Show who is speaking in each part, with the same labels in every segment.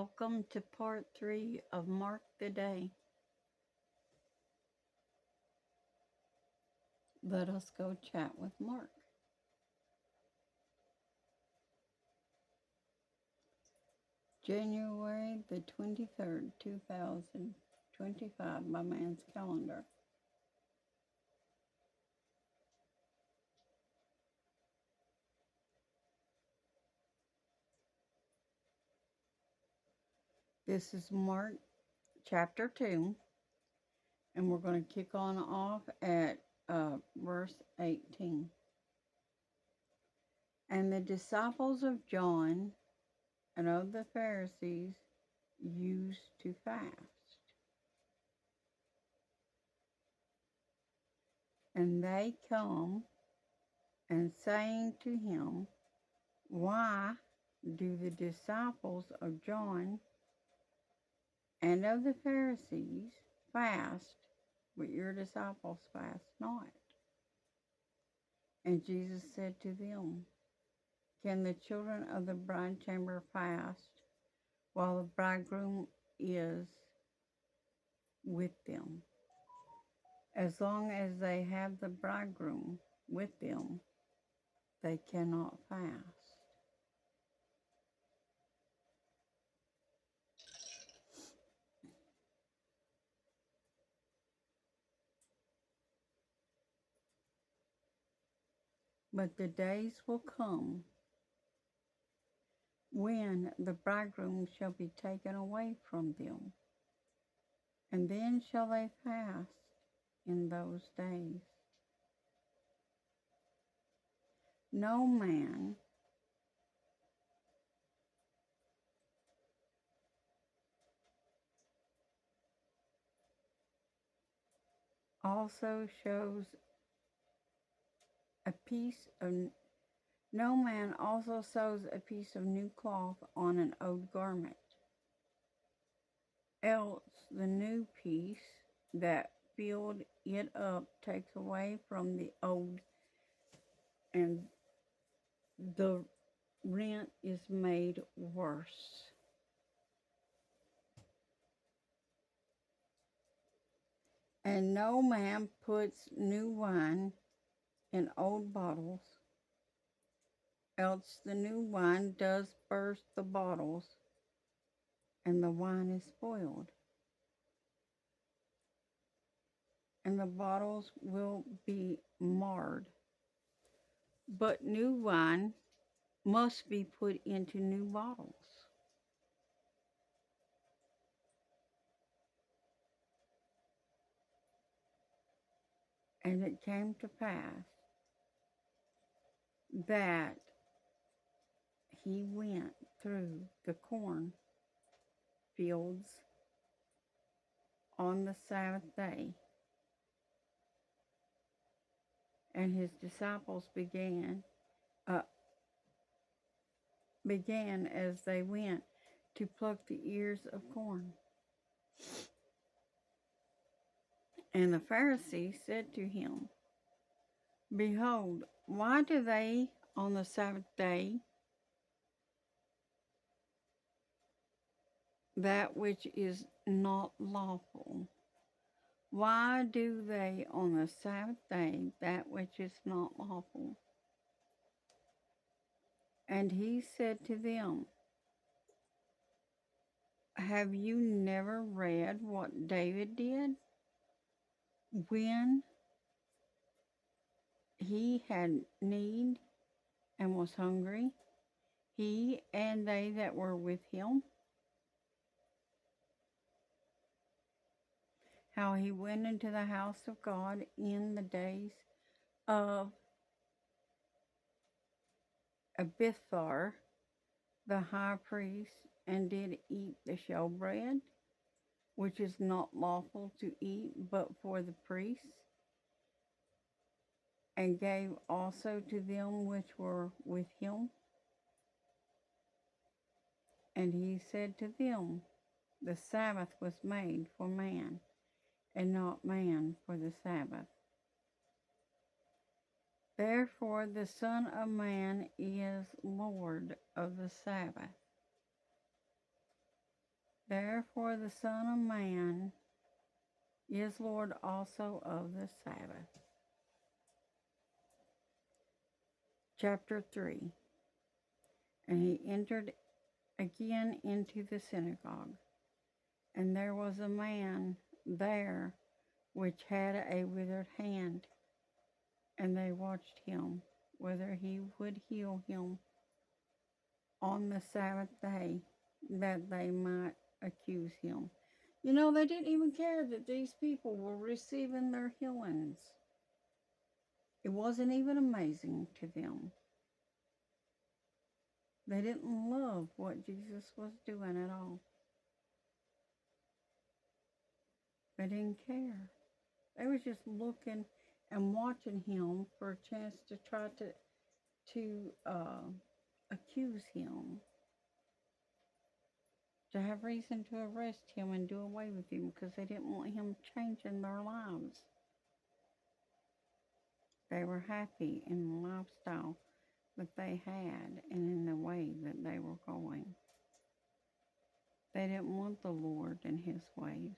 Speaker 1: Welcome to part 3 of Mark the Day. Let us go chat with Mark. January the 23rd, 2025, by man's calendar. This is Mark chapter 2, and we're going to kick on off at verse 18. And the disciples of John and of the Pharisees used to fast. And they come and saying to him, Why do the disciples of John and of the Pharisees fast, but your disciples fast not? And Jesus said to them, Can the children of the bride chamber fast while the bridegroom is with them? As long as they have the bridegroom with them, they cannot fast. But the days will come when the bridegroom shall be taken away from them, and then shall they fast in those days. No man also shows a piece of no man also sews a piece of new cloth on an old garment, else the new piece that filled it up takes away from the old, and the rent is made worse. And no man puts new wine in old bottles, else the new wine does burst the bottles, and the wine is spoiled, and the bottles will be marred. But new wine must be put into new bottles. And it came to pass that he went through the corn fields on the Sabbath day, and his disciples began as they went to pluck the ears of corn. And the Pharisees said to him, Behold, why do they on the Sabbath day that which is not lawful? Why do they on the Sabbath day that which is not lawful? And he said to them, Have you never read what David did when he had need and was hungry, he and they that were with him? How he went into the house of God in the days of Abiathar the high priest, and did eat the showbread, which is not lawful to eat but for the priests, and gave also to them which were with him. And he said to them, The Sabbath was made for man, and not man for the Sabbath. Therefore the Son of Man is Lord of the Sabbath. Therefore the Son of Man is Lord also of the Sabbath. Chapter 3. And he entered again into the synagogue, and there was a man there which had a withered hand, and they watched him, whether he would heal him on the Sabbath day, that they might accuse him. You know, they didn't even care that these people were receiving their healings. It wasn't even amazing to them. They didn't love what Jesus was doing at all. They didn't care. They was just looking and watching him for a chance to try to accuse him, to have reason to arrest him and do away with him, because they didn't want him changing their lives. They were happy in the lifestyle that they had and in the way that they were going. They didn't want the Lord and his ways.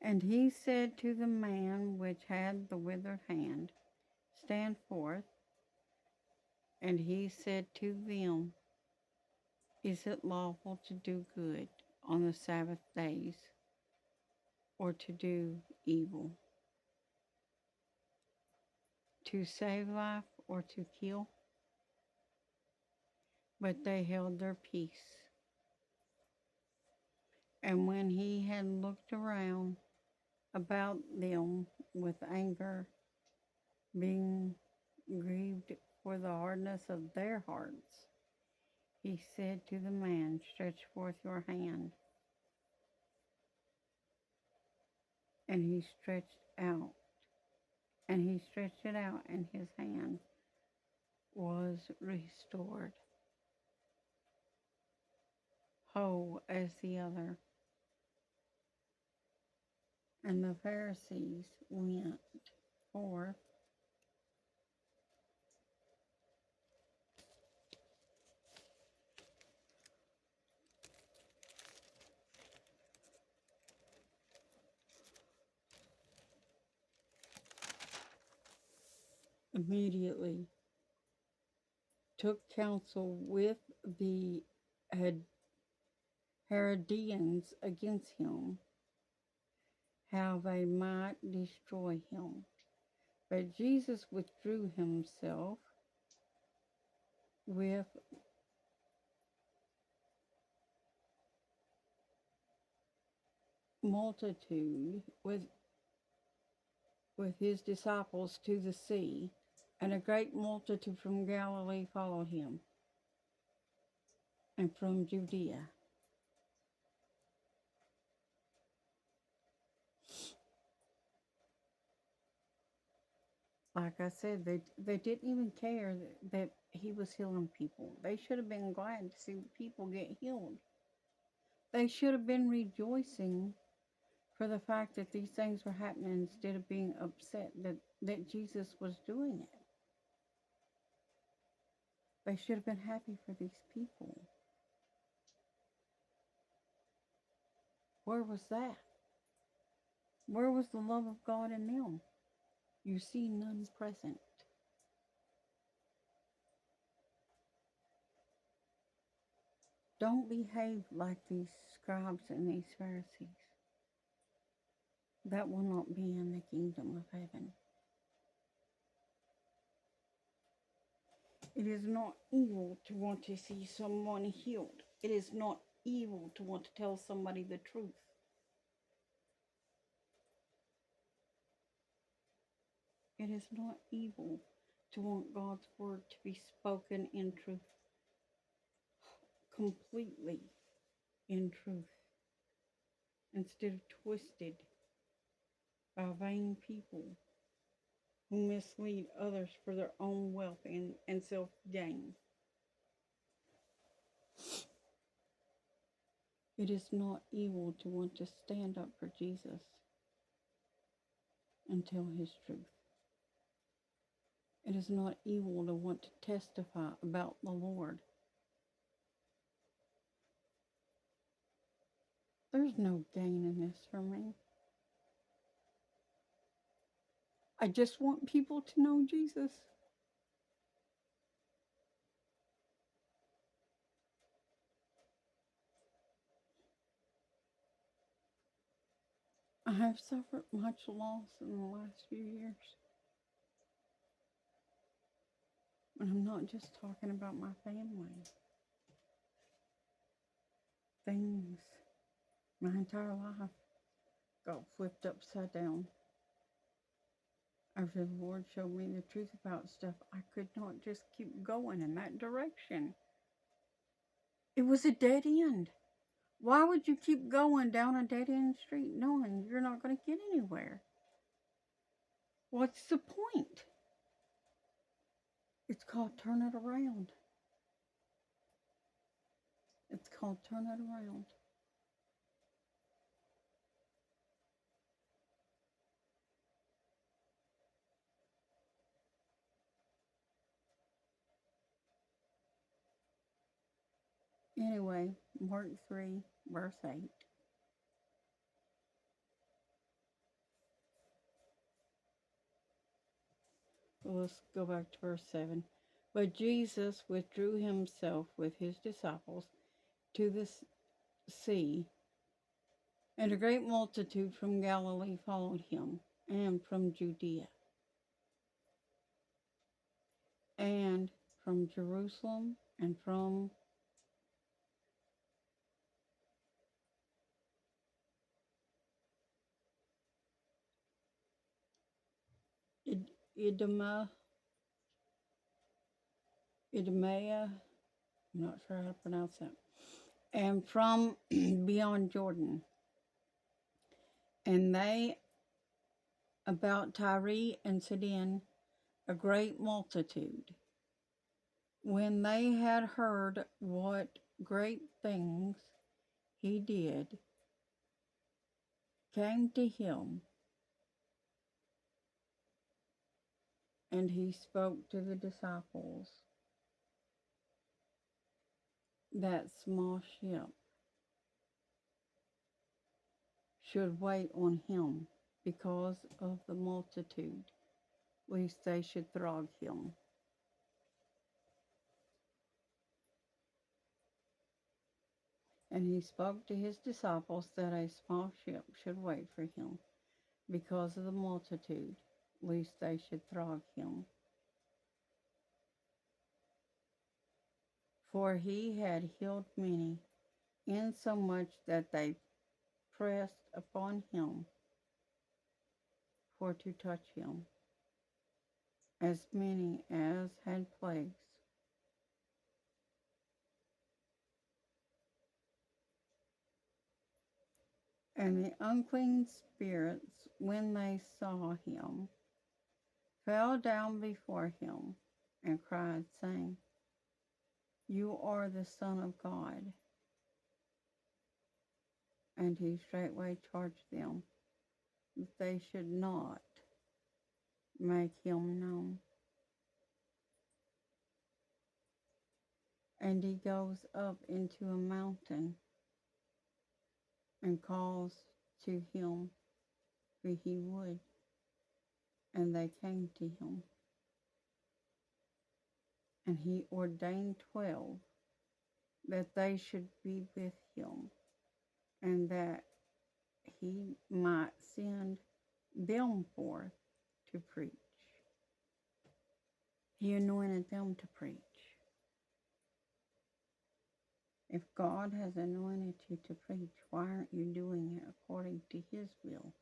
Speaker 1: And he said to the man which had the withered hand, Stand forth. And he said to them, Is it lawful to do good on the Sabbath days, or to do evil? To save life or to kill? But they held their peace. And when he had looked around about them with anger, being grieved for the hardness of their hearts, he said to the man, Stretch forth your hand. And he stretched it out, and his hand was restored, whole as the other. And the Pharisees went forth immediately, took counsel with the Herodians against him, how they might destroy him. But Jesus withdrew himself with multitude, with his disciples to the sea, and a great multitude from Galilee followed him, and from Judea. Like I said, they didn't even care that he was healing people. They should have been glad to see the people get healed. They should have been rejoicing for the fact that these things were happening instead of being upset that Jesus was doing it. They should have been happy for these people. Where was that? Where was the love of God in them? You see none present. Don't behave like these scribes and these Pharisees. That will not be in the kingdom of heaven. It is not evil to want to see someone healed. It is not evil to want to tell somebody the truth. It is not evil to want God's word to be spoken in truth, completely in truth, instead of twisted by vain people who mislead others for their own wealth and self-gain. It is not evil to want to stand up for Jesus and tell his truth. It is not evil to want to testify about the Lord. There's no gain in this for me. I just want people to know Jesus. I have suffered much loss in the last few years. And I'm not just talking about my family. Things, my entire life got flipped upside down. After the Lord showed me the truth about stuff, I could not just keep going in that direction. It was a dead end. Why would you keep going down a dead end street knowing you're not going to get anywhere? What's the point? It's called turn it around. It's called turn it around. Anyway, Mark 3, verse 8. Let's go back to verse 7. But Jesus withdrew himself with his disciples to the sea, and a great multitude from Galilee followed him, and from Judea, and from Jerusalem, and from Idumea, I'm not sure how to pronounce that, and from beyond Jordan. And they about Tyre and Sidon, a great multitude, when they had heard what great things he did, came to him, and he spoke to the disciples that small ship should wait on him because of the multitude, lest they should throng him. And he spoke to his disciples that a small ship should wait for him because of the multitude, lest they should throng him. For he had healed many, insomuch that they pressed upon him for to touch him, as many as had plagues. And the unclean spirits, when they saw him, fell down before him and cried, saying, You are the Son of God. And he straightway charged them that they should not make him known. And he goes up into a mountain and calls to him who he would, and they came to him. And he ordained 12 that they should be with him, and that he might send them forth to preach. He anointed them to preach. If God has anointed you to preach, why aren't you doing it according to his will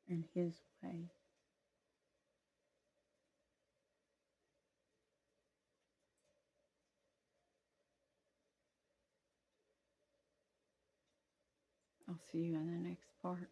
Speaker 1: and his way? I'll see you in the next part.